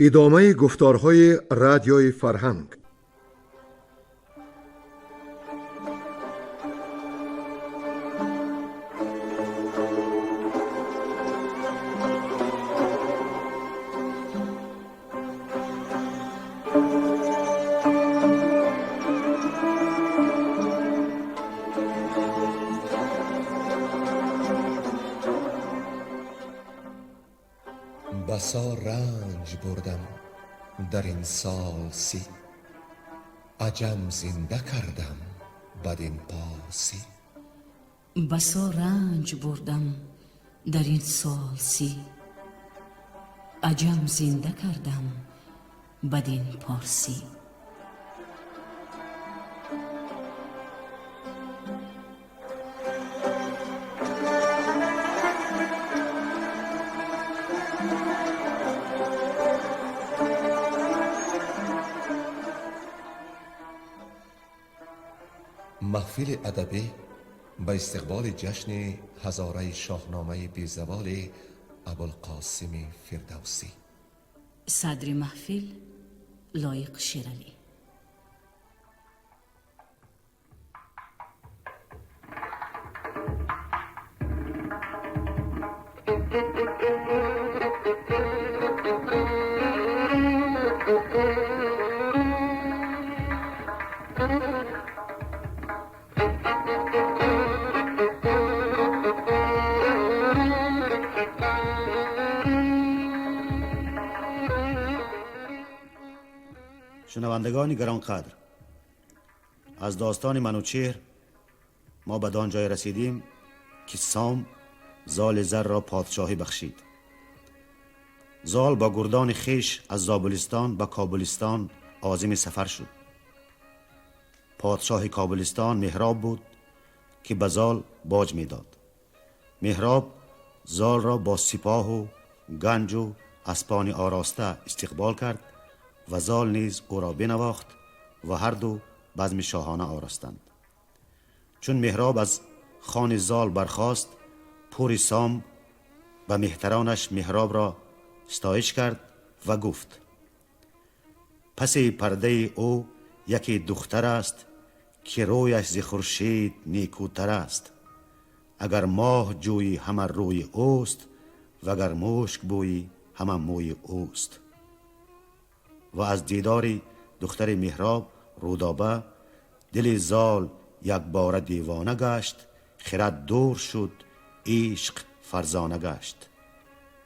ادامه گفتارهای رادیوی فرهنگ. بسا رنج بردم در این سال سی، عجم زنده کردم بدین پاسی. بسا رنج بردم در این سال سی، عجم زنده کردم بدین پارسی. محفل ادبی به استقبال جشن هزاره شاهنامه بیزوال ابوالقاسم فردوسی. صدر محفل لایق شیرعلی. شنوندگان گرانقدر، از داستان منوچهر ما به آن جای رسیدیم که سام زال زر را پادشاهی بخشید. زال با گردان خیش از زابلستان به کابلستان عازم سفر شد. پادشاه کابلستان مهراب بود که به زال باج میداد. مهراب زال را با سپاه و گنج و اسپان آراسته استقبال کرد و زال نیز او را بنواخت و هر دو بزم شاهانه آراستند. چون مهراب از خان زال برخاست، پور سام به مهترانش مهراب را ستایش کرد و گفت: پس پرده او یکی دختر است که رویش ز خورشید نیکوتر است. اگر ماه جویی همه روی اوست، و اگر مشک بویی همه موی اوست. و از دیدار دختر مهراب رودابه دل زال یک بار دیوانه گشت. خرد دور شد، عشق فرزانه گشت.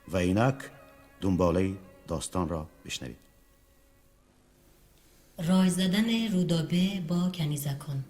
و اینک دنباله داستان را بشنوید. رای زدن رودابه با کنیزکان.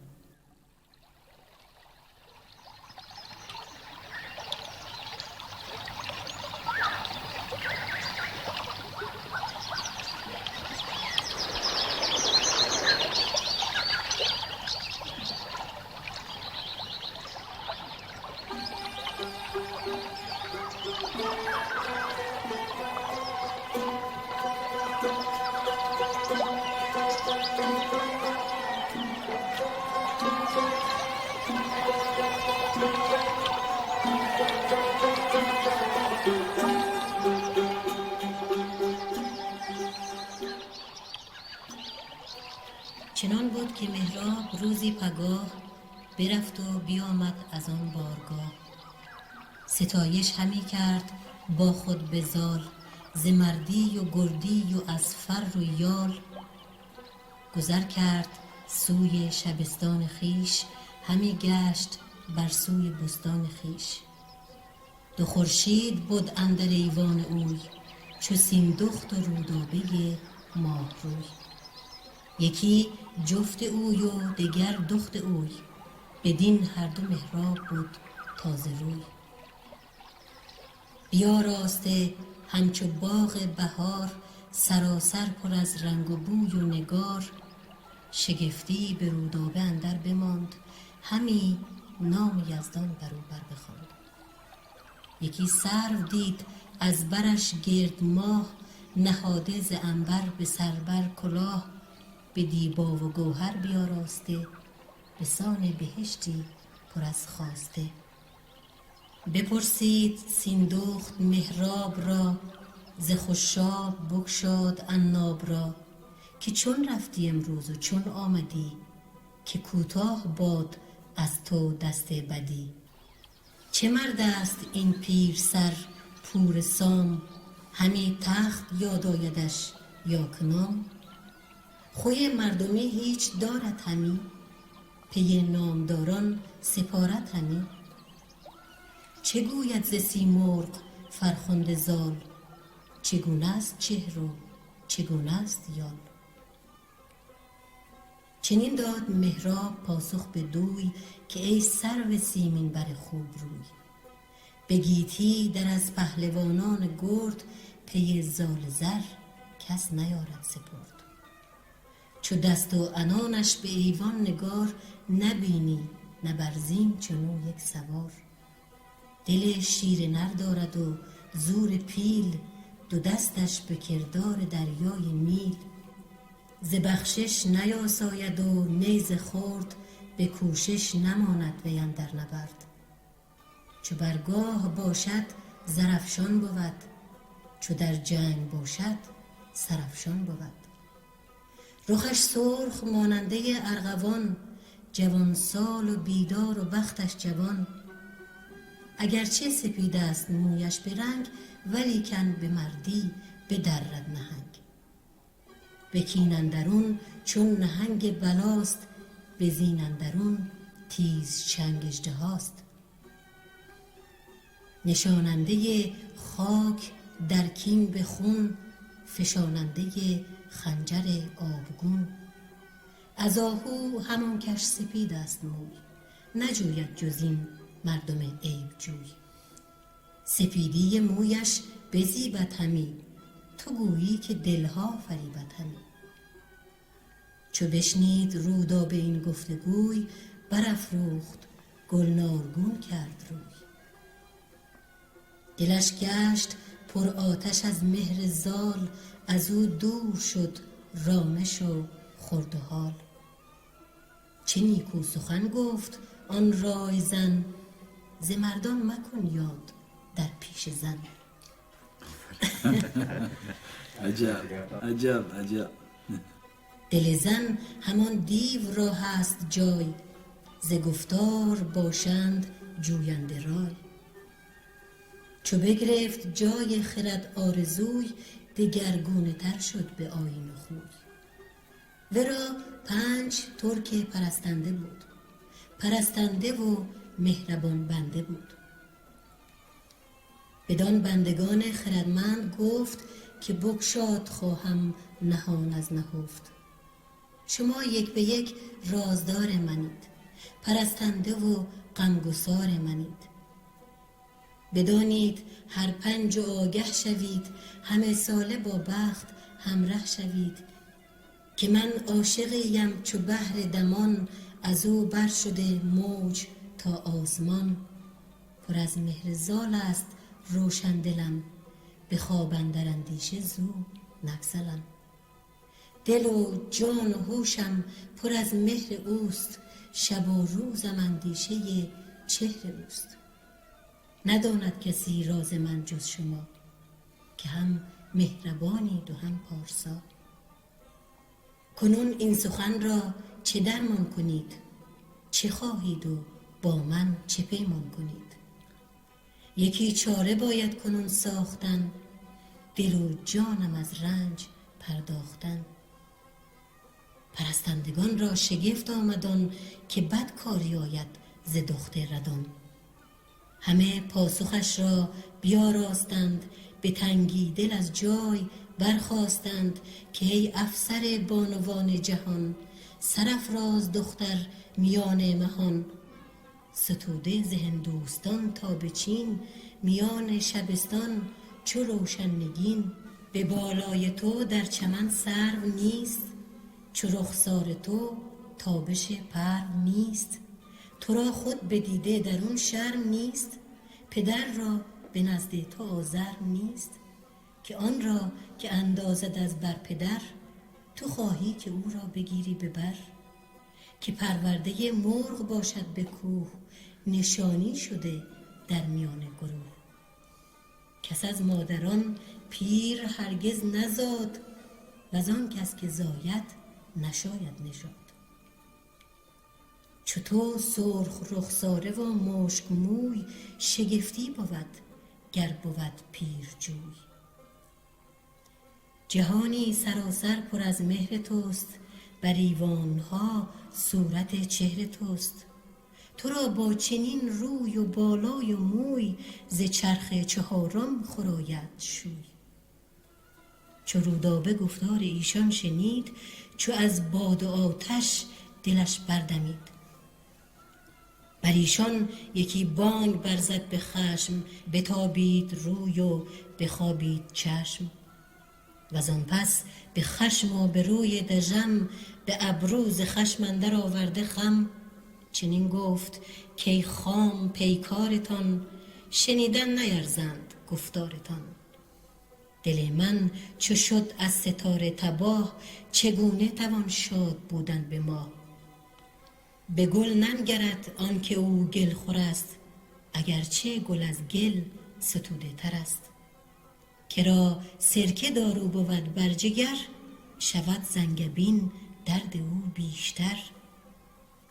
چنان بود که مهراب روزی پگاه برفت و بیامد از آن بارگاه. ستایش همی کرد با خود به زال، ز مردی و گردی و از فر و یال. گذر کرد سوی شبستان خیش، همی گشت بر سوی بستان خیش. دو خورشید بود اندر ایوان اوی، چو سیندخت و رودابه ماه روی. یکی جفت اوی و دگر دخت اوی، بدین هر دو مهراب بود تازه روی. بیاراسته همچو باغ بهار، سراسر پر از رنگ و بوی و نگار. شگفتی به رودابه اندر بماند، همی نام یزدان بر او بر بخواند. یکی سرو دید از برش گرد ماه، نهاده ز عنبر به سر بر کلاه. به دیبا و گوهر بیاراسته، به سان بهشتی پر از خواسته. بپرسید سیندخت مهراب را، ز خوشاب بگشاد عناب را، که چون رفتی امروز و چون آمدی، که کوتاه باد از تو دست بدی. چه مرد است این پیر سر پور سام، همی تخت یاد آیدش یا کنام. خوی مردمی هیچ دارد همی، پی نامداران سپارت همی. چه گوید ز سیمرغ فرخنده زال، چگونه است چهر و چگونه است یال. چنین داد مهراب پاسخ به دوی، که ای سرو سیمین بر خوب روی. به گیتی در از پهلوانان گرد، پی زال زر کس نیارد سپرد. چو دست و عنانش به ایوان نگار، نبینی نه بر زین چنو یک سوار. دل شیر نر دارد و زور پیل، دو دستش به کردار دریای نیل. ز بخشش نیاساید و نی ز خورد، به کوشش نماند وی اندر نبرد. چو برگاه باشد زرافشان بود، چو در جنگ باشد سرافشان بود. رخش سرخ ماننده ارغوان، جوان سال و بیدار و بختش جوان. اگرچه سپید است مویش به رنگ، ولیکن به مردی بدرد نهنگ. به کین اندرون چون نهنگ بلاست، به زین اندرون تیز چنگ اژدهاست. نشاننده خاک در کین به خون، فشاننده خنجر آبگون. از آهو همان کش سپید است موی، نجوید جز این مردم عیب جوی. سپیدی مویش بزیبد همی، تو گویی که دلها فریبد همی. چو بشنید رودابه به این گفتگوی، برافروخت گلنارگون کرد روی. دلش گشت پر آتش از مهر زال، از او دور شد رامش و خورد و حال. چه نیکو سخن گفت آن رای زن، ز مردان مکن یاد در پیش زن. عجب عجب عجب. دل زن همان دیو را هست جای، ز گفتار باشند جوینده رای. چو بگرفت جای خرد آرزوی، دگرگونه تر شد به آیین و خوی. ورا 5 ترک پرستنده بود، پرستنده و مهربان بنده بود. بدان بندگان خردمند گفت، که بگشاد خواهم نهان از نهفت. شما یک به یک رازدار منید، پرستنده و غمگسار منید. بدانید هر 5 آگه شوید، همه ساله با بخت همره شوید. که من عاشقیم چو بحر دمان، از او بر شده موج تا آسمان. پر از مهر زال است روشن دلم، به خواب اندر اندیشه زو نگسلم. دل و جان و هوشم پر از مهر اوست، شب و روزم اندیشه چهر اوست. نداند کسی راز من جز شما، که هم مهربانید و هم پارسا. کنون این سخن را چه درمان کنید، چه خواهید و با من چه پیمان کنید. یکی چاره باید کنون ساختن، دل و جانم از رنج پرداختن. پرستندگان را شگفت آمدان، که بد کاری آید ز دختر ردان. همه پاسخش را بیاراستند، به تنگی دل از جای برخاستند. که ای افسر بانوان جهان، سرافراز دختر میان مهان. ستوده ز هندوستان تا به چین، میان شبستان چو روشن نگین. به بالای تو در چمن سرو نیست، چو رخسار تو تابش پرو نیست. تو را خود بدیده درون شرم نیست، پدر را به نزد تو آزر نیست. که آن را که اندازد از بر پدر، تو خواهی که او را بگیری به بر. که پرورده مرغ باشد به کوه، نشانی شده در میان گروه. کس از مادران پیر هرگز نزاد، و از آن کس که زاید نشاید نژاد. چو تو سرخ رخساره و مشک موی، شگفتی بود گر بود پیر جوی. جهانی سراسر پر از مهر توست، بر ایوانها صورت چهر توست. تو را با چنین روی و بالای و موی، ز چرخ چهارم خراید شوی. چو رودابه گفتار ایشان شنید، چو از باد و آتش دلش بردمید. بر ایشان یکی بانگ برزد به خشم، بتابید روی و بخوابید چشم. وزان پس به خشم و به روی دژم، به ابرو ز خشم اندر آورده خم. چنین گفت کای خام پیکارتان، شنیدن نیرزند گفتارتان. دل من چو شد از ستاره تباه، چگونه توان شاد بودن به ماه. به گل ننگرد آن که او گل خور است، اگرچه گل از گل ستوده تر است. کرا سرکه دارو بود بر جگر، شود زنگبین درد او بیشتر.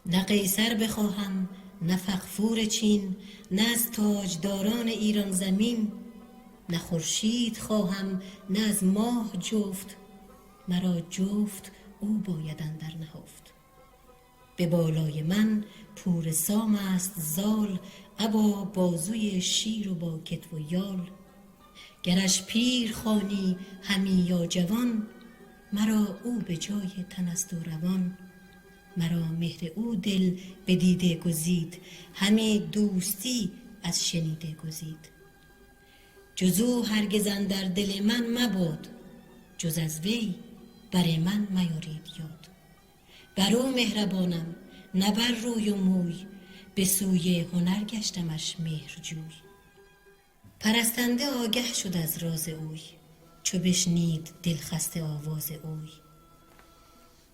نه قیصر بخواهم نه فغفور چین، نه از تاجداران ایران زمین. نه خورشید خواهم نه از ماه جفت، مرا جفت او باید اندر نهفت. به بالای من پور سام است زال، ابا بازوی شیر و با کتف و یال. گرش پیر خوانی همی یا جوان، مرا او به جای تن است و روان. مرا مهر او دل به دیده گزید، همی دوستی از شنیده گزید. جز او هرگز اندر دل من مباد، جز از وی بر من میارید یاد. بر او مهربانم نه بر روی و موی، به سوی هنر گشتمش مهر جوی. پرستنده آگه شد از راز اوی، چو بشنید دل خسته آواز اوی.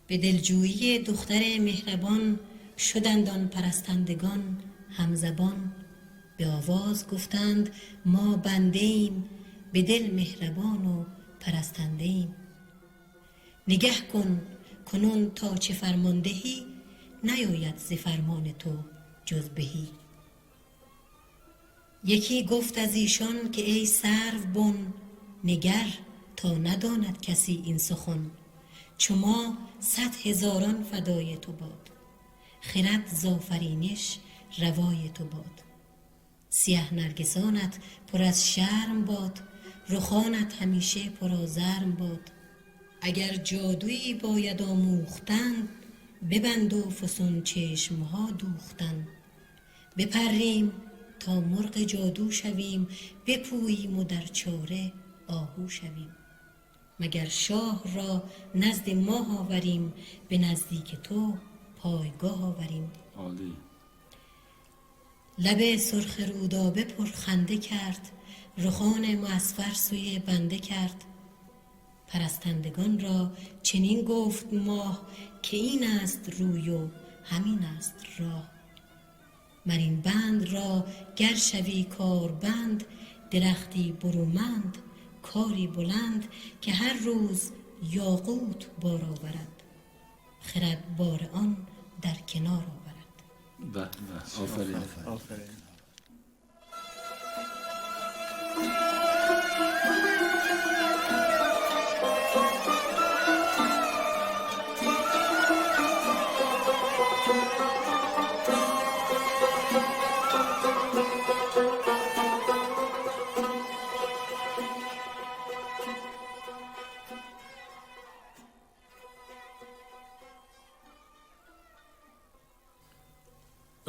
به دلجویی دختر مهربان، شدند آن پرستندگان همزبان. به آواز گفتند ما بنده ایم، به دل مهربان و پرستنده ایم. نگه کن کنون تا چه فرمان دهی، نیاید ز فرمان تو جز بهی. یکی گفت از ایشان که ای سرو بن، نگر تا نداند کسی این سخن. چو ما 100,000 فدای تو باد، خرد زآفرینش روای تو باد. سیه نرگسانت پر از شرم باد، رخانت همیشه پر آزرم باد. اگر جادویی باید آموختن، ببند و فسون چشمها دوختن. بپریم تا مرغ جادو شویم، بپوییم و در چاره آهو شویم. مگر شاه را نزد ماه آوریم، به نزدیک تو پایگاه آوریم. عالی. لب سرخ رودابه پرخنده کرد، رخان معصفر سوی بنده کرد. پرستندگان را چنین گفت ماه، که این است روی و همین است راه. مرین بند را گر شوی کاربند، درختی برومند کاری بلند. که هر روز یاقوت بار آورد، خرد بار آن در کنار آورد. به آفرین.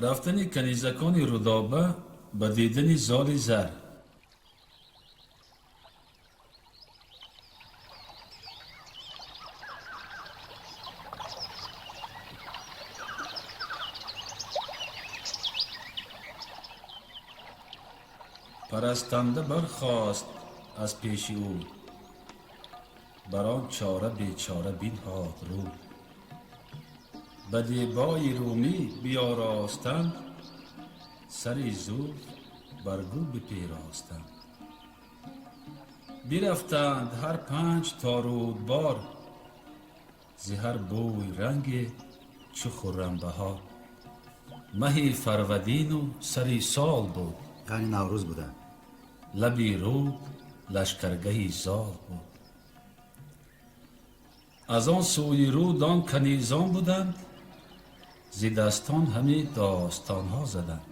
رفتن کنیزکان رودابه به دیدن زال زر. پرستنده برخاست از پیش او، بران چاره بیچاره بنهاد رو. به دیبای رومی بیاراستند، سر زلف بر گو بپیراستند. برفتند هر 5 تا رودبار، ز هر بوی رنگ چو خرم بهار. مهی فرودین و سری سال بود، یعنی نوروز بودن. لبی رود لشکرگهی زال بود. از آن سوی رود آن کنیزان بودند، ز دستان همه داستان ها زدند.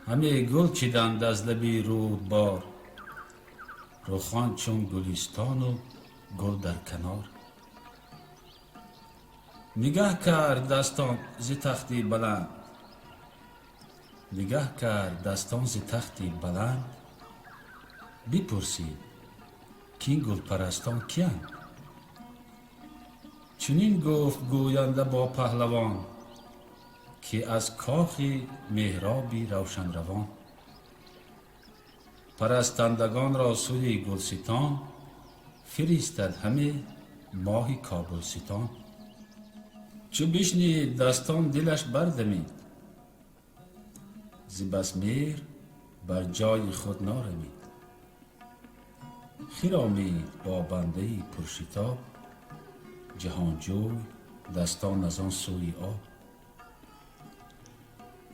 همه گل چیدند از لبی رودبار، رخان چون گلستان و گل در کنار. نگه کرد دستان ز تختی بلند، نگه کرد دستان ز تختی بلند. بپرسید که این گل پرستان کیند؟ چنین گفت گوینده با پهلوان، که از کاخ مهرابی روشن روان. پرستندگان را سوی گلستان، فرستد همه ماه کابلستان. چو بشنید دستان دلش بردمید، ز بس مهر بر جای خود نارمید. خرامید با بنده پرشتاب، جهانجوی دستان از آن سوی آب.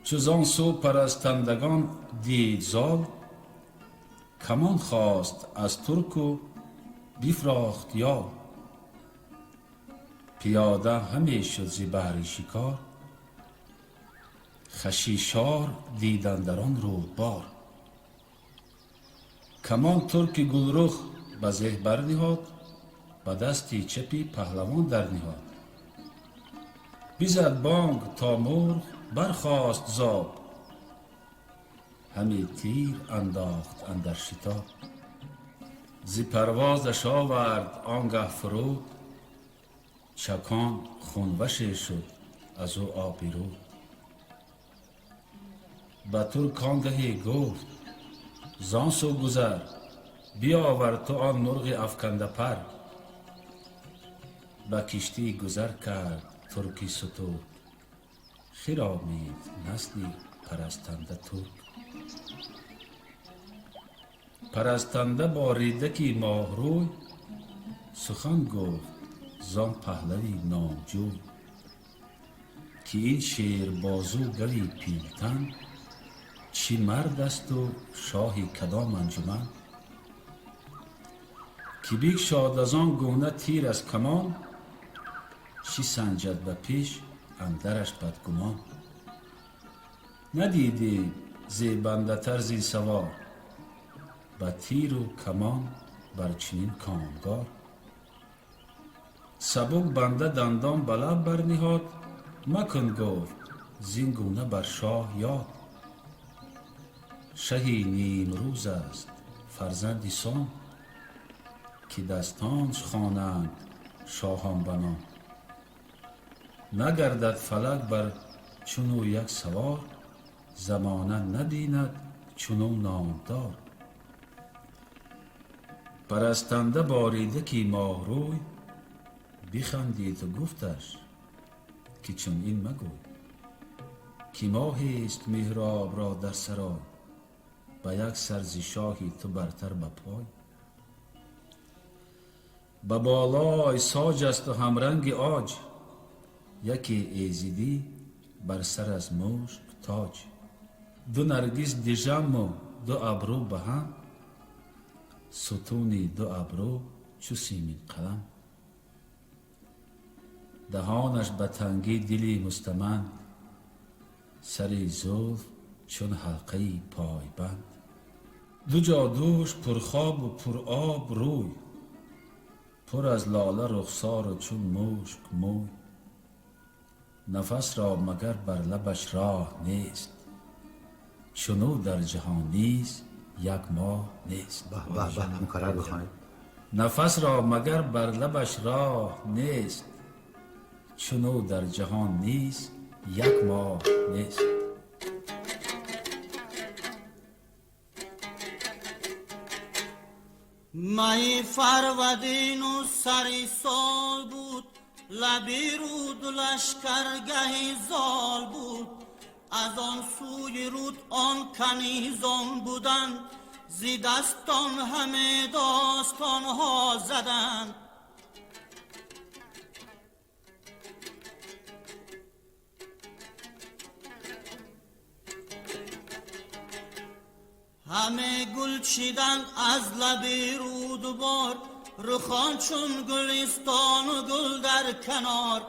چو زان سو پرستندگان دید زال، کمان خواست از ترک و بفراخت یال. پیاده همی شد ز بهر شکار، خشیشار دیدن در آن رودبار. کمان ترک گلرخ به زه برنهاد، به دستی چپی پهلوان در نهاد. بزد بانگ تا مرغ برخاست زاب، همی تیر انداخت اندر شتاب. ز پروازش آورد آنگه فرود، چکان خونوش شد از او آبی رود. به ترک آنگهی گفت زان سو گذر، بیاور تو آن مرغ افکنده پر. به کشتی گذر کرد ترکی ستود، خرامید نسلی پرستنده ترک. پرستنده با ریدکی ماهروی، سخن گفت زان پهلوی نامجوی. که این شیر بازو گلی پیلتن، چی مرد است و شاهی کدام انجمن. که بگشاد از آن گونه تیر از کمان، چی سنجد به پیش اندرش بدگمان. ندیدی زیبنده تر زین سوار، به تیر و کمان بر چنین کامگار. سبک بنده دندان به لب برنهاد، مکن گفت زین گونه بر شاه یاد. شهی نیم روز است فرزندی سام، که دستانش خوانند شاهان بنام. نگردد فلک بر چنو یک سوار، زمانه نبیند چنو نامدار. پرستنده باریده که ماه روی، بخندید و گفتش که چون این مگوی. که ماهی است مهراب را در سرای، به یک سر ز شاهی تو برتر به پای. به بالای ساج است و همرنگ آج، یکی ایزدی بر سر از مشک تاج. دو نرگس دژم و دو ابرو به هم، ستونی دو ابرو چو سیمین قلم. دهانش به تنگی دلی مستمند، سری زلف چون حلقه پای بند. دو جادوش پرخواب و پر آب روی، پر از لاله رخسار و چون مشک موی. نفس را مگر بر لبش راه نیست، چنو در جهان نیست یک ماه نیست. به مکرر بخوانید. نفس را مگر بر لبش راه نیست، چنو در جهان نیست یک ماه نیست. مای فرودین و سری سال بود، لبی رود و لشکرگهی زال بود. از آن سوی رود آن کنیزان بودند، زی دستان همه داستان ها زدند. همه گل چیدند از لب رودبار، رخان چون گلستان و گل در کنار.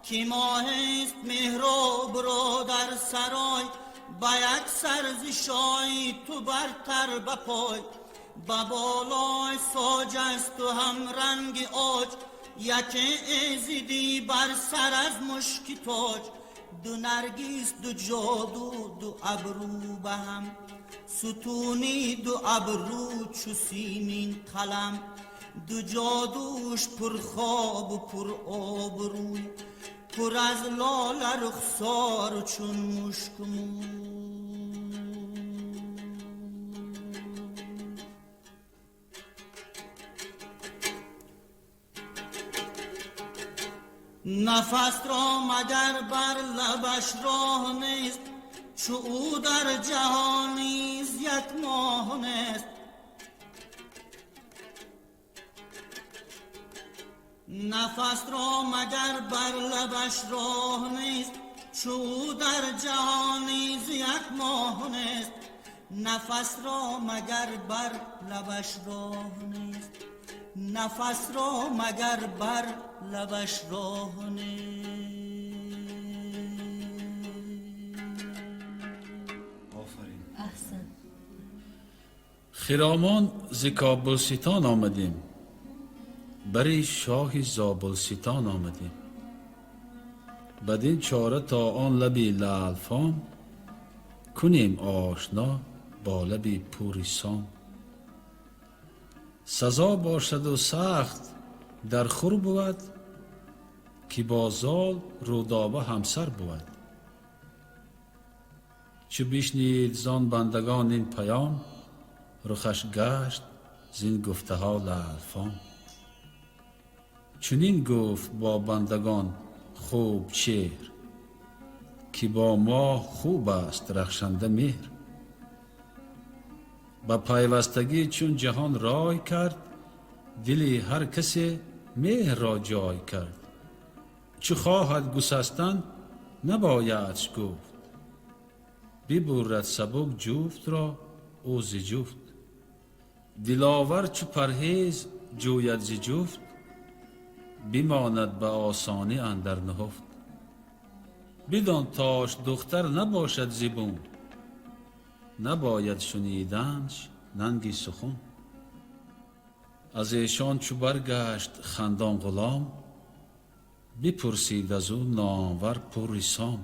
کی ماه است مهراب را در سرای، با یک سرز شایی تو برتر بپای. با بالای ساج است و هم رنگ آج، یک ایزدی بر سر از مشکی تاج. دو نرگیس دو جادو دو ابرو به هم، ستونی دو ابرو چو سیمین قلم. دو جادوش پر خواب و پر آبروی، پر از لاله رخسار چون مشک موی. نفس را مگر بر لبش راه نیست، چو او در جهان نیز یک ماه نیست. نفس را مگر بر لبش راه نیست، چو او در جهان نیز یک ماه نیست. نفس را مگر بر لبش راه نیست، نفس را مگر بر لبش راه نیست. احسن. خرامان ز کابلستان آمدیم، برای شاه زابلستان آمدیم. بدین چاره تا آن لبی لعلفام، کنیم آشنا با لبی پوریسان. سزا باشد و سخت در خور بود، که با زال رودابه همسر بود. چو بشنید زان بندگان این پیام، رخش گشت زین گفته ها لعلفام. چنین گفت با بندگان خوب چهر، که با ما خوب است رخشنده مهر. با پیوستگی چون جهان رای کرد، دلی هر کسی مهر را جای کرد. چو خواهد گسستن نبایدش گفت، ببرد سبک جفت را او ز جفت. دلاور چو پرهیز جوید ز جفت، بماند به آسانی اندر نهفت. بدان تاش دختر نباشد زبون، نباید شنیدنش ننگی سخن. از ایشان چو برگشت خندان غلام، بپرسید از او نامور پوریسام.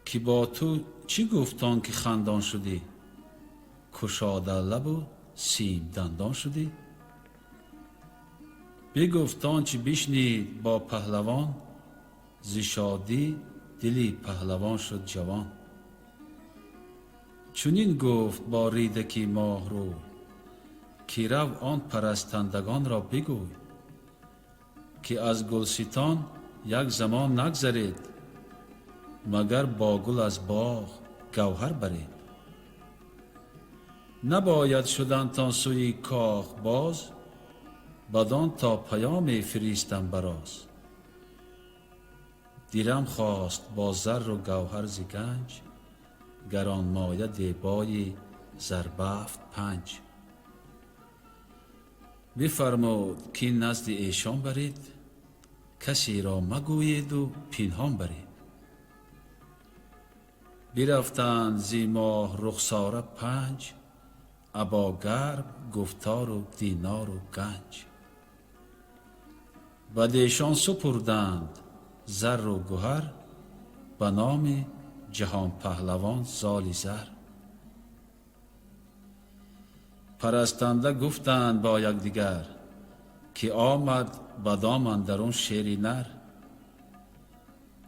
که با تو چی گفتان که خندان شدی، گشاده لب و سیم دندان شدی؟ بگفتان چی بشنید با پهلوان، ز شادی دلی پهلوان شد جوان. چنین گفت با ریدکی ماه رو، که رو آن پرستندگان را بگوی. که از گلستان یک زمان نگذرید، مگر با گل از باغ گوهر برید. نباید شدن تا سوی کاخ باز، بدان تا پیام فریستم براز. دیرم خواست با زر و گوهر ز گنج، گران مایه دیبای زربفت 5. بفرمود که نزد ایشان برید، کسی را مگویید و پنهان برید. برفتند زی ماه رخساره 5، ابا گرم گفتار و دینار و گنج. بدیشان سپردند زر و گوهر، به نام جهان پهلوان زال زر. پرستنده گفتند با یکدیگر، که آمد بدام اندرون شیری نر.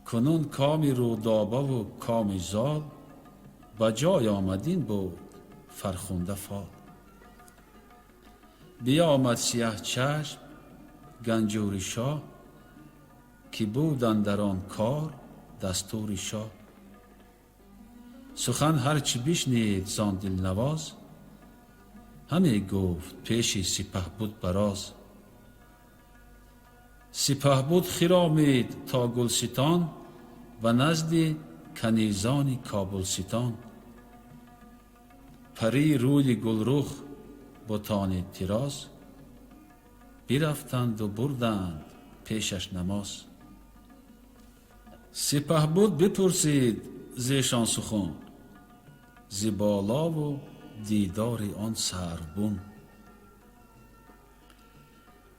کنون کام رودابه و کام زال، بجای آمدین بود فرخنده فال. بیامد سیه چشم گنجوری شاه، که بود اندر آن کار دستور شاه. سخن هرچی بشنید زان دلنواز، همی گفت پیش سپهبد براز. سپهبد خرامید تا گلستان و نزد کنیزان کابلستان. پری روی گلرخ بتان تیراز، برفتند و بردند پیشش نماز. سپهبد بپرسید زیشان سخن، ز بالا و دیدار آن سروبن.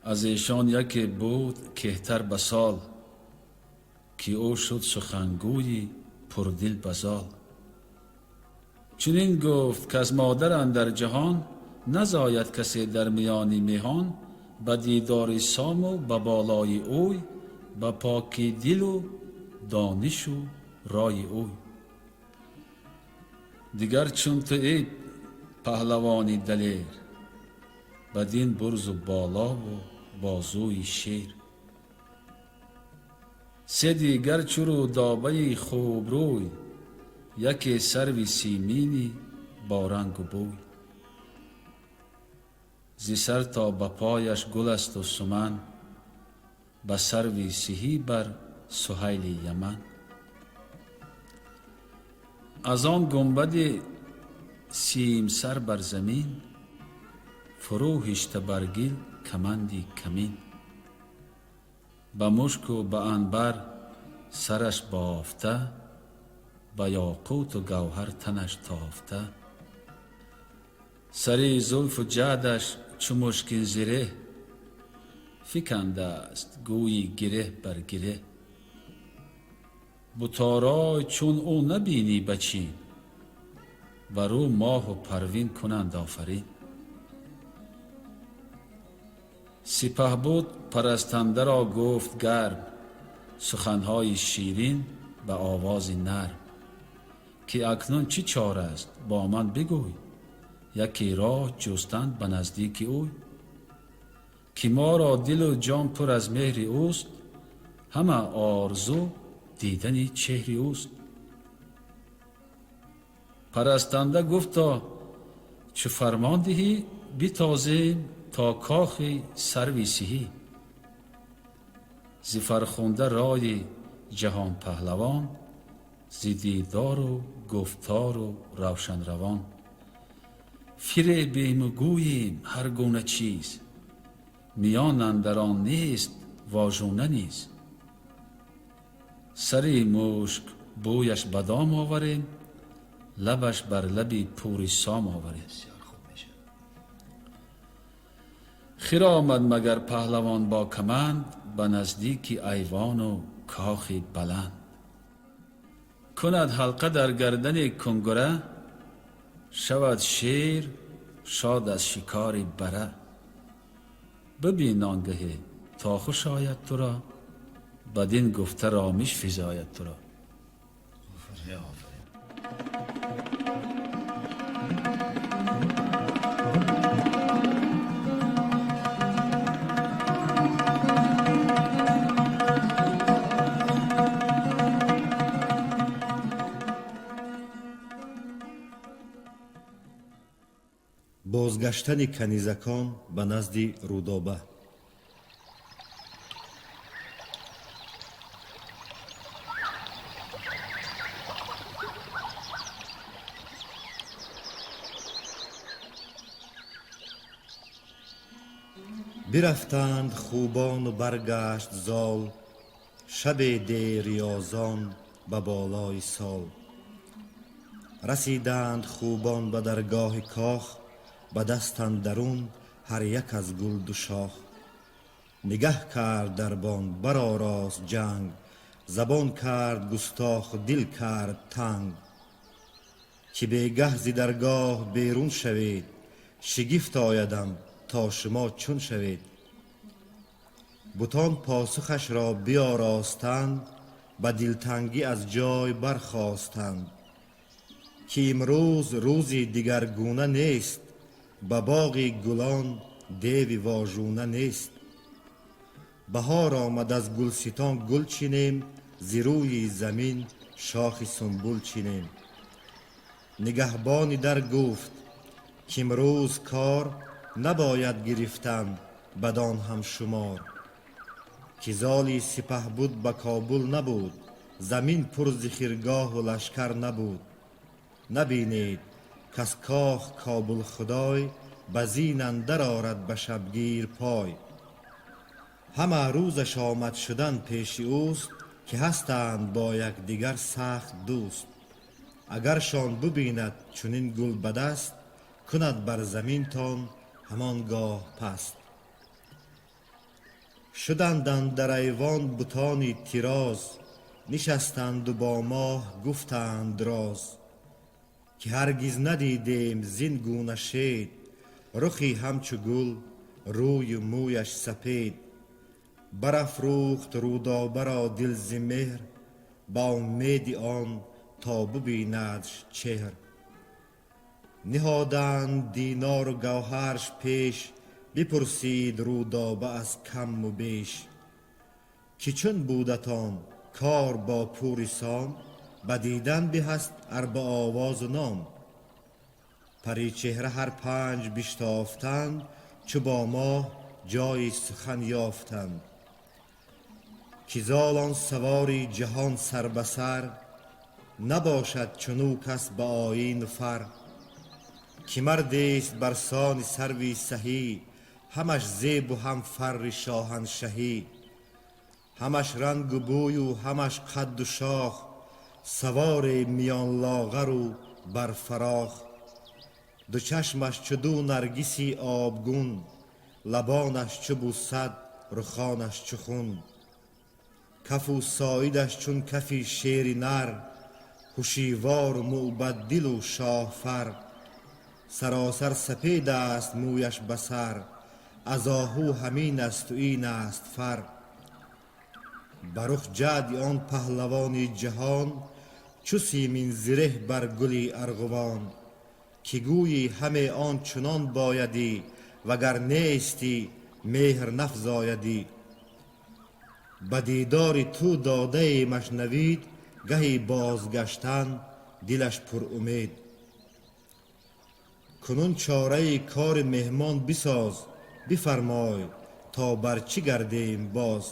از ایشان یکی بود کهتر بسال، که او شد سخنگوی پردل بزال. چنین گفت که از مادر اندر جهان، نزاید کسی در میان میهان. به دیدار سام و به بالای اوی، به پاکی دل و دانش و رای اوی. دیگر چون تو ای پهلوانی دلیر، بدین برز و بالا و بازوی شیر. سه دیگر چرو دابه خوب روی، یکی سروی سیمینی با رنگ و بوی. زی سر تا به پایش گل است و سمن، به سروی سهی بر سهیل یمن. از آن گنبد سیم سر بر زمین، فرو هشته بر گل کمندی کمین. به مشک و به عنبر سرش بافته، به یاقوت و گوهر تنش تافته. سری زلف و جعدش چو مشکین زره، فکنده است گویی گره بر گره. بتارای چون او نبینی بچین، بر او ماه و پروین کنند آفرین. سپهبد پرستنده را گفت گرم، سخنهای شیرین به آواز نرم. که اکنون چی چاره است با من بگوی، یکی راه جستند به نزدیک اوی. که ما را دل و جان پر از مهر اوست، همه آرزو دیدن چهر اوست. پرستنده گفتا چو فرمان دهی، بتازیم تا کاخ سروی سهی. ز فرخنده رای جهان پهلوان، ز دیدار و گفتار و روشن روان. فریبیم و گوییم هر گونه چیز، میان اندران نیست واژونه نیز. سری مشک بویش بدام آوریم، لبش بر لبی پوری سام آوریم. خیر آمد مگر پهلوان با کمند، به نزدیک ایوان و کاخ بلند. کند حلقه در گردن کنگره، شود شیر شاد از شکار بره. ببین آنگهی تا خوش آید تو را، بدین گفته رامیش فزاید تو را. بازگشتن کنیزکان به نزد رودابه. برفتند خوبان و برگشت زال، شب دی ریاضان به بالای سال. رسیدند خوبان به درگاه کاخ، به دست اندرون هر یک از گل دو شاخ. نگه کرد دربان برآراست جنگ، زبان کرد گستاخ دل کرد تنگ. که بیگه ز درگاه بیرون شوید، شگفت آیدم تا شما چون شوید. بتان پاسخش را بیاراستند، به دلتنگی از جای برخاستند. که امروز روزی دیگرگونه نیست، به باغ گلان دیو واژونه نیست. بهار آمد از گلستان گل چینیم، ز روی زمین شاخ سنبل چینیم. نگهبان در گفت که امروز کار نباید گرفتن بدان هم شمار. که زالی سپه بود به کابل نبود، زمین پر ز خیرگاه و لشکر نبود. نبینید کس کاخ کابل خدای، به زین اندر آرد به شبگیر پای. همه روزش آمد شدن پیش اوست، که هستند با یک دیگر سخت دوست. اگرشان ببیند چنین گل به دست، کند بر زمین تان همانگاه پست. شدند اندر ایوان بتانی تیراز، نشستند و با ماه گفتند راز. که هرگز ندیدیم زین گونه شید، رخی همچو گل روی و مویش سپید. برافروخت رودابه را دل ز مهر، با امید آن تا ببیندش چهر. نهادند دینار و گوهرش پیش، بپرسید رودابه از کم و بیش. که چون بودتان کار با پوری سام، بدیدن به هست ار آواز و نام. پری چهره هر پنج بشتافتند، چو با ماه جای سخن یافتند. که زالان سواری جهان سر به سر، نباشد چنو کس به آیین و فر. که مردیست برسان سروی سهی، همش زیب و هم فر شاهنشهی. همش رنگ و بوی و همش قد و شاخ، سوار میان لاغر و بر فراخ. دو چشمش چو دو نرگسی آبگون، لبانش چو بوسد رخانش چو خون. کف و سایدش چون کفی شیر نر، هوشیوار و موبد دل و شاه فر. سراسر سپید است مویش بسر، از آهو همین است و این است فر. برخ جعد آن پهلوان جهان، چو سیمین زره بر گلی ارغوان. که گویی همه آن چنان بایدی، وگر نیستی مهر نفزایدی. به دیدار تو داده مشنوید، گهی بازگشتن دلش پر امید. کنون چاره کار مهمان بساز، بفرمای تا بر چی گردیم باز.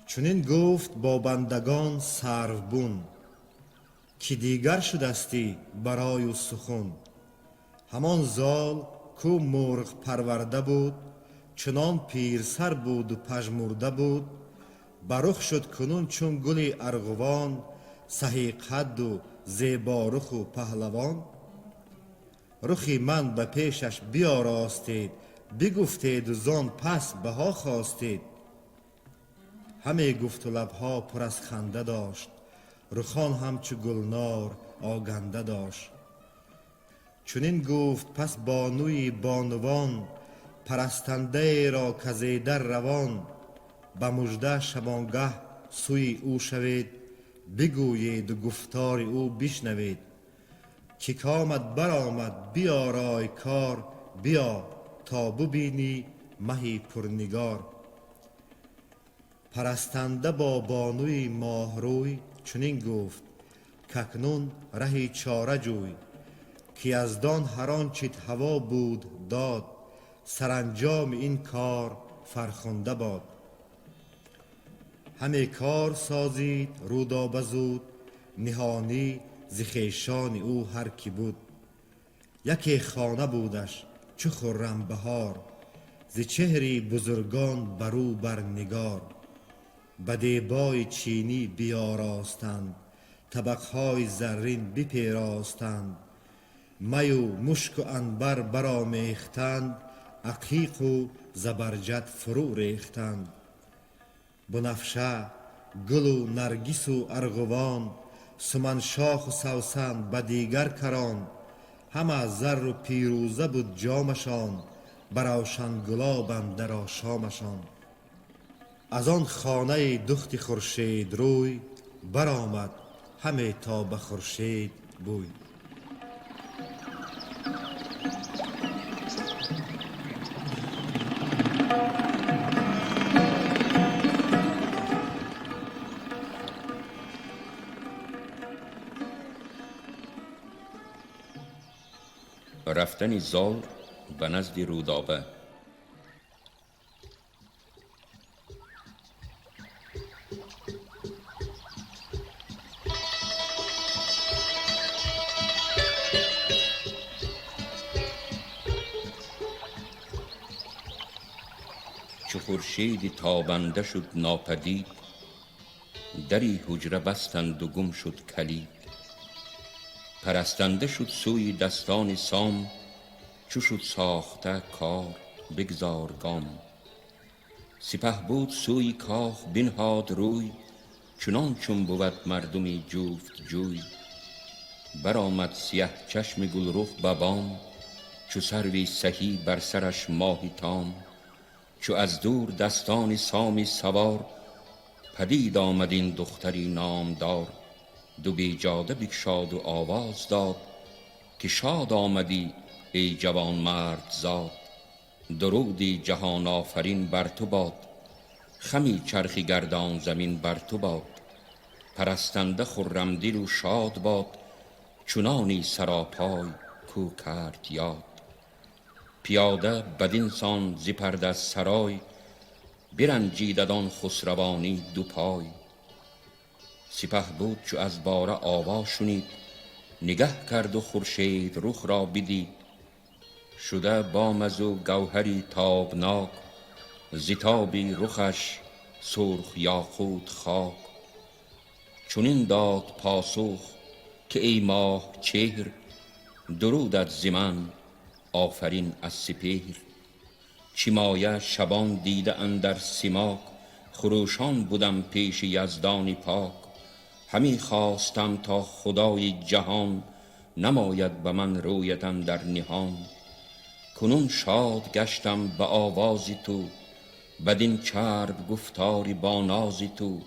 چنین گفت با بندگان سروبون، که دیگر شدستی برای و سخن. همان زال کو مرغ پرورده بود، چنان پیر سر بود و پژمرده بود. برخ شد کنون چون گل ارغوان، سهی قد و زیبا رخ و پهلوان. رخی من به پیشش بیاراستید، بگفتید و زان پس بها خواستید. همه گفت و لبها پر از خنده داشت، رخان همچو گلنار آگنده داشت. چنین گفت پس بانوی بانوان، پرستنده را کزیدر روان. به مژده شبانگه سوی او شوید، بگویید و گفتار او بشنوید. که کامد برآمد بیارای کار، بیا تا ببینی مهی پرنگار. پرستنده با بانوی ماهروی چنین گفت، کاکنون رهی چاره جوی. که یزدان هر آنچت هوا بود داد، سرانجام این کار فرخنده باد. همه کار سازید رودابه زود، نهانی ز خویشان او هر کی بود. یکی خانه بودش چو خرم بهار، ز چهری بزرگان برو بر نگار. به دیبای چینی بیاراستند، طبقهای زرین بپیراستند. می و مشک و عنبر برآمیختند، عقیق و زبرجد فرو ریختند. بنفشه، گل و نرگس و ارغوان، سمن شاخ و سوسن به دیگر کران. همه زر و پیروزه بود جامشان، بروشن گلاب اندر آشامشان. از آن خانه دخت خورشید روی، برآمد همه تا به خورشید بوی. رفتن زال به نزد رودابه. چو خورشید تابنده شد ناپدید، دری حجره بستند و گم شد کلید. پرستنده شد سوی دستان سام، چو شد ساخته کار بگذار گام. سپهبد سوی کاخ بنهاد روی، چنان چون بود مردمی جفت جوی. برآمد سیه چشم گلرخ به بام، چو سروی سهی بر سرش ماهی تام. چو از دور دستان سامی سوار، پدید آمد این دختری نامدار. دو بیجاده بگشاد و آواز داد، که شاد آمدی ای جوان مرد زاد. درودی جهان آفرین بر تو باد، خمی چرخی گردان زمین بر تو باد. پرستنده خرمدل و شاد باد، چنانی سراپای کو کرد یاد. پیاده بدین سان ز پرده سرای، برنجید آن خسروانی دو پای. سپهبد چو از باره آوا شنید، نگه کرد و خورشید رخ را بدید. شده بامز و گوهری تابناک، ز تابی رخش سرخ یاقوت خاک. چنین داد پاسخ که ای ماه چهر، درودت ز من آفرین از سپهر. چی مایه شبان دیده اندر سیماک، خروشان بودم پیش یزدانی پاک. همی خواستم تا خدای جهان، نماید به من رویت اندر نهان. کنون شاد گشتم به آوازی تو، بدین چرب گفتاری با نازی تو.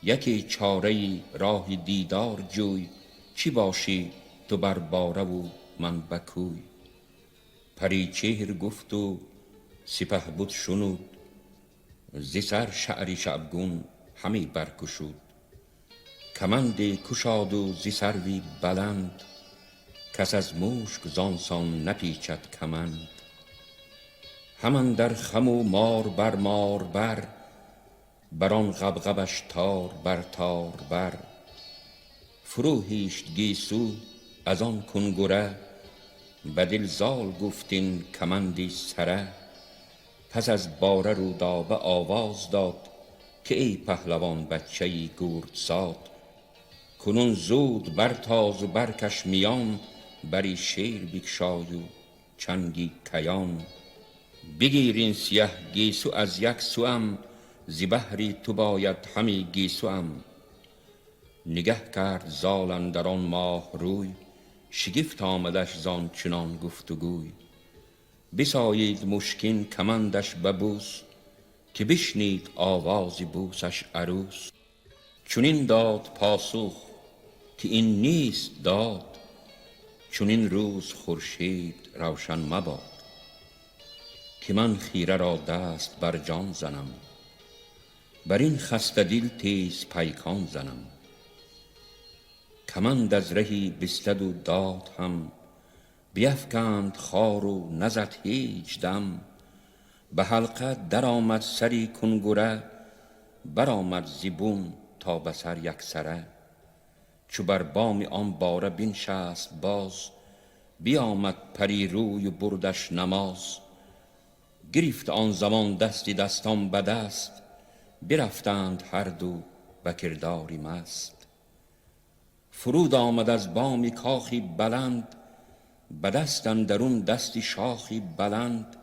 یکی چاره راه دیدار جوی، چی باشی تو بر باره و من بکوی. پری چهر گفت و سپهبد شنود، ز سر شعری شبگون همی برکشود. کمند کشاد و ز سروی بلند، کس از مشک زانسان نپیچد کمند. همان در خم و مار بر مار بر، بران غبغبش تار بر تار بر. فرو هیشت گیسو از آن کنگره، بدل زال گفتین کمندی سره. پس از باره رودابه آواز داد، که ای پهلوان بچه‌ای گردزاد. کنون زود برتاز و برکش میان، بری شیر بگشای و چنگی کیان. بگیر این سیه گیسو از یک سوام، ز بهری تو باید همی گیسوام. نگه کرد زال اندر آن ماه روی، شگفت آمدش زان چنان گفتگوی. بسایید مشکین کمندش به بوس، که بشنید آواز بوسش عروس. چنین داد پاسخ که این نیست داد، چنین روز خورشید روشن مباد. که من خیره را دست بر جان زنم، بر این خسته دل تیز پیکان زنم. کمند از رهی بستد و داد هم، بیفکند خار و نزد هیچ دم. به حلقه در آمد سری کنگره، برآمد زبون تا به سر یک سره. چو بر بام آن باره بنشست باز، بیامد پری روی و بردش نماز. گرفت آن زمان دستی دستان به دست، برفتند هر دو به کرداری مست. فرود آمد از بامی کاخی بلند، به دست اندرون دستی شاخی بلند.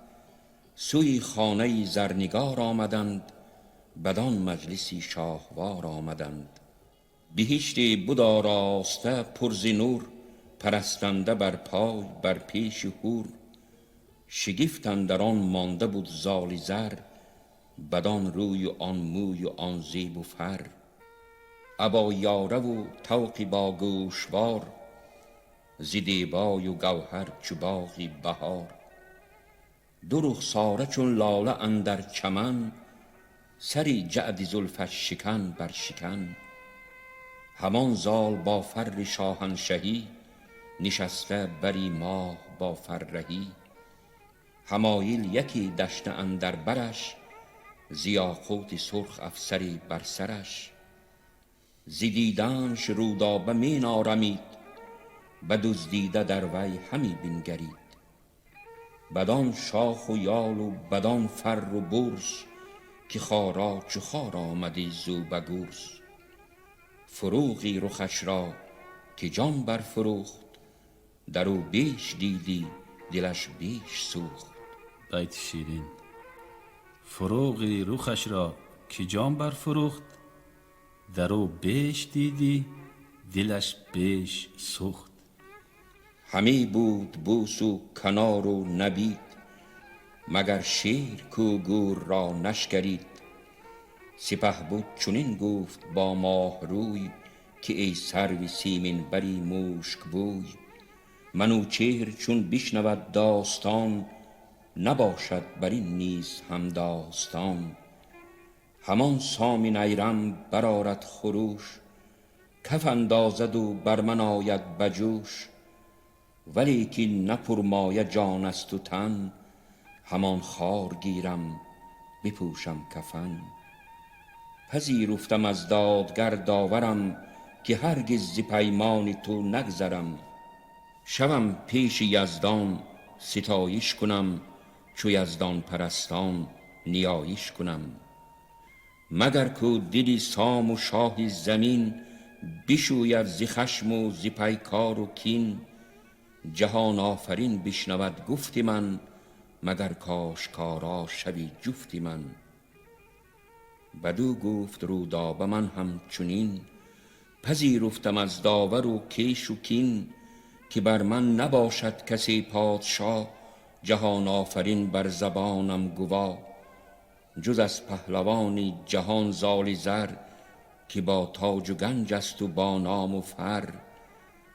سوی خانه زرنگار آمدند، بدان مجلسی شاهوار آمدند. بهشتی بود آراسته پر ز نور، پرستنده بر پای بر پیش حور. شگفت اندر آن مانده بود زال زر، بدان روی و آن موی و آن زیب و فر. ابا یاره و طوقی با گوشوار، ز دیبای و گوهر چو باغی بهار. دو رخساره چون لاله اندر چمن، سری جعد زلفش شکن بر شکن. همان زال با فر شاهنشهی، نشسته بری ماه با فرهی. همایل یکی دشته اندر برش، ز یاقوت سرخ افسری بر سرش. ز دیدنش رودابه می نارمید، بدزدیده در وی همی بنگرید. بدان شاخ و یال و بدان فر و برز، که خارا چو خار آمدی زو به گرز. فروغی رخش را که جان برفروخت، در او بیش دیدی دلش بیش سوخت. بیت شیرین. فروغی رخش را که جان برفروخت، در او بیش دیدی دلش بیش سوخت. همی بود بوس و کنار و نبید، مگر شیر کو گور را نشکرید. سپهبد چنین گفت با ماه روی، که ای سرو سیمین بری مشک بوی. منوچهر چون بشنود داستان، نباشد بر این نیز هم داستان. همان سام نیرم برآرد خروش، کف اندازد و بر من آید بجوش. ولیکن نه پرمایه جان است و تن، همان خار گیرم بپوشم کفن. پذیرفتم از دادگر داورم، که هرگز ز پیمان تو نگذرم. شوم پیش یزدان ستایش کنم، چو یزدان پرستان نیایش کنم. مگر کو دلی سام و شاه زمین، بشوید ز خشم و ز پیکار و کین. جهان آفرین بشنود گفت من، مگر کاشکارا شوی جفت من. بدو گفت رودابه من همچنین، پذیرفتم از داور و کیش و کین. که بر من نباشد کسی پادشاه، جهان آفرین بر زبانم گواه. جز از پهلوانی جهان زال زر، که با تاج و گنج است و با نام و فر.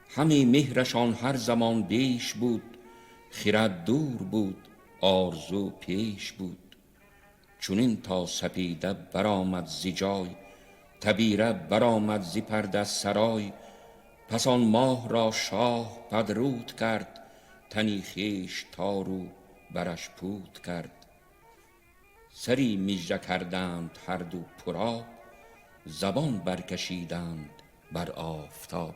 همی مهرشان هر زمان بیش بود، خرد دور بود آرزو پیش بود. چونین تا سپیده برآمد ز جای، تبیره برآمد ز پرده سرای. پس آن ماه را شاه پدرود کرد، تنی خویش تار و برش پود کرد. سری مژه کردند هر دو پرآب، زبان برکشیدند بر آفتاب.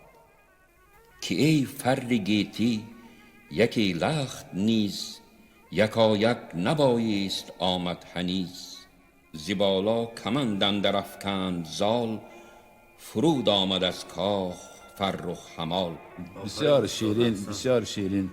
که ای فر گیتی یکی لخت نیز، یکایک نبایست آمد هنیز. ز بالا کمند اندر افکند زال، فرود آمد از کاخ فرخ همال. بسیار شیرین، بسیار شیرین.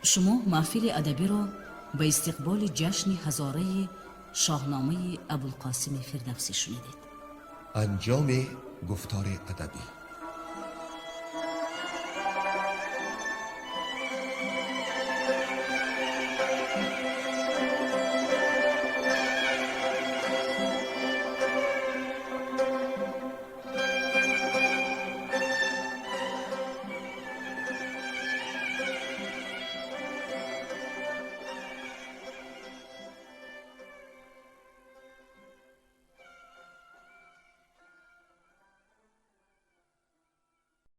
شما محفل ادبی را به استقبال جشن هزاره شاهنامه ابوالقاسم فردوسی شنیدید. انجام گفتار ادبی.